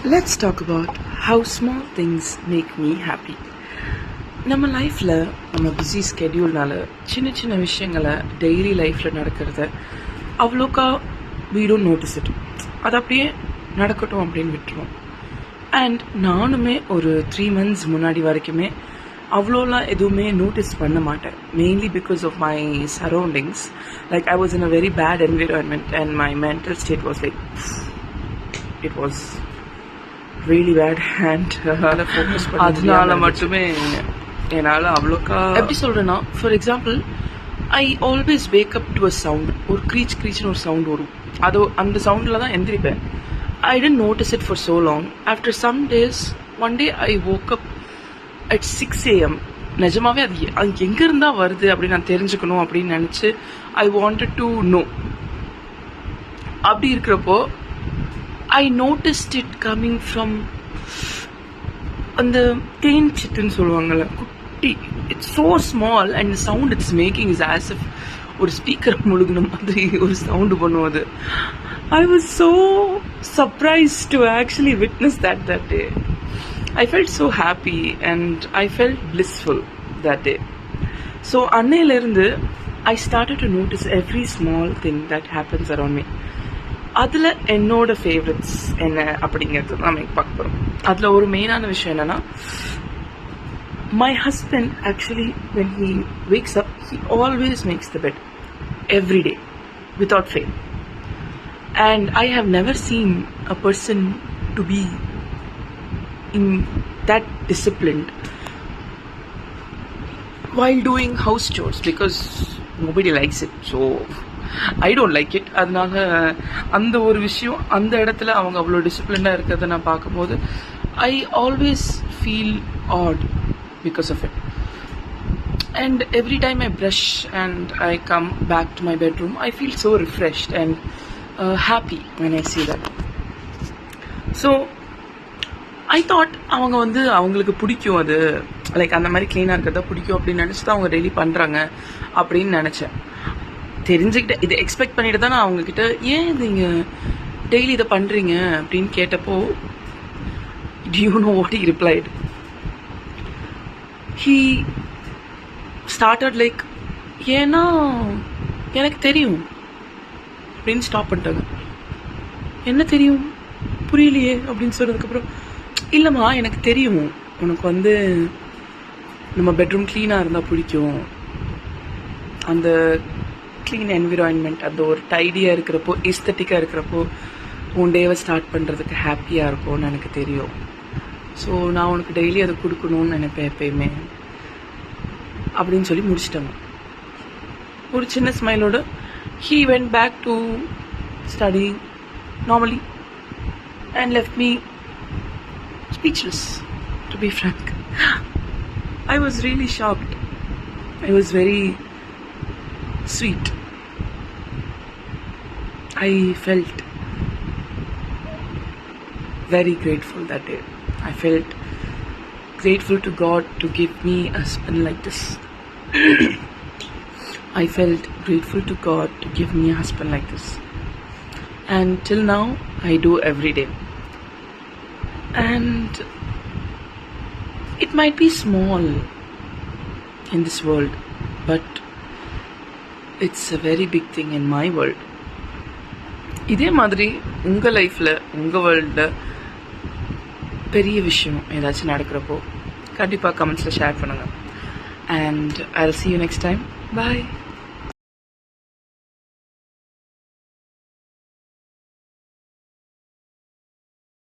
Let's talk about how small things make me happy. நம்ம லைஃப்பில் நம்ம பிஸி ஸ்கெடியூல்னால சின்ன சின்ன விஷயங்களை டெய்லி லைஃப்பில் நடக்கிறத அவ்வளோக்கா we don't notice it. அது அப்படியே நடக்கட்டும் அப்படின்னு விட்டுருவோம். அண்ட் நானுமே ஒரு 3 months முன்னாடி வரைக்குமே அவ்வளோலாம் எதுவுமே நோட்டீஸ் பண்ண மாட்டேன். Mainly because of my surroundings. Like I was in a very bad environment and my mental state was like it was really bad and அதனால மட்டுமே என்னால் அவ்வளோக்கா எப்படி சொல்கிறேன்னா, for example I always wake up to a sound. ஒரு க்ரீச்னு ஒரு sound வரும். அது அந்த சவுண்டில் தான் எந்திரிப்பேன். I didn't notice it for so long. After some days one day I woke up at 6 AM. நிஜமாவே அது எங்கேருந்தா வருது அப்படின்னு நான் தெரிஞ்சுக்கணும் அப்படின்னு நினச்சி ஐ வாண்டட் டு நோ. அப்படி இருக்கிறப்போ I noticed it coming from அந்த தேன் சிட்டுன்னு சொல்லுவாங்கள்ல, குட்டி. It's so small and sound it's making is as if ஒரு ஸ்பீக்கர் முழுகின மாதிரி ஒரு சவுண்டு பண்ணும் அது. I was so surprise to actually witness that day. I felt so happy and I felt blissful that day. So அன்னையிலேருந்து I started to notice every small thing that happens around me. அதில் என்னோட favourites என்ன அப்படிங்கிறது நம்ம பார்க்க போகிறோம். அதில் ஒரு மெயினான விஷயம் என்னென்னா, my husband actually when he wakes up he always makes the bed every day without fail. And I have never seen a person to be in that disciplined while doing house chores because nobody likes it. So I don't like it. அதனால அந்த ஒரு விஷயம் அந்த இடத்துல அவங்க அவ்வளோ டிசிப்ளினாக இருக்கிறத நான் பார்க்கும்போது I always feel odd because of it. And every time I brush and I come back to my bedroom I feel so refreshed and happy when I see that. So I thought அவங்க அவங்களுக்கு பிடிக்கும், அது like அந்த மாதிரி க்ளீனாக இருக்கிறதா பிடிக்கும் அப்படின்னு நினச்சி தான் அவங்க டெய்லி பண்ணுறாங்க அப்படின்னு நினச்சேன். தெரிஞ்சுக்கிட்டேன், இதை எக்ஸ்பெக்ட் பண்ணிட்டு தான் நான் அவங்கக்கிட்ட ஏன் நீங்கள் டெய்லி இதை பண்ணுறீங்க அப்படின்னு கேட்டப்போ do you know what he replied? He started like ஏன்னா எனக்கு தெரியும் அப்படின்னு ஸ்டாப் பண்ணிட்டாங்க. என்ன தெரியும் புரியலையே அப்படின்னு சொன்னதுக்கப்புறம், இல்லைம்மா எனக்கு தெரியும் உனக்கு நம்ம பெட்ரூம் க்ளீனாக இருந்தால் பிடிக்கும், அந்த க்ளீன் என்விரான்மெண்ட், அந்த ஒரு டைடியாக இருக்கிறப்போ எஸ்தட்டிக்காக இருக்கிறப்போ உன் டேவை ஸ்டார்ட் பண்ணுறதுக்கு ஹாப்பியாக இருக்கும்னு எனக்கு தெரியும். ஸோ நான் உனக்கு டெய்லி அதை கொடுக்கணும்னு நினைப்பேன் எப்பயுமே அப்படின்னு சொல்லி முடிச்சிட்டாங்க. ஒரு சின்ன ஸ்மைலோட he went back to study normally and left me speechless, to be frank. I was really shocked. I was very sweet. I felt very grateful that day. I felt grateful to God to give me a husband like this. I felt grateful to God to give me a husband like this. And till now, I do every day. And it might be small in this world, but it's a very big thing in my world. இதே மாதிரி உங்கள் லைஃப்பில் உங்கள் வேர்ல்டில் பெரிய விஷயம் ஏதாச்சும் நடக்கிறப்போ கண்டிப்பாக கமெண்ட்ஸில் ஷேர் பண்ணுங்கள். And I'll see you next time. Bye.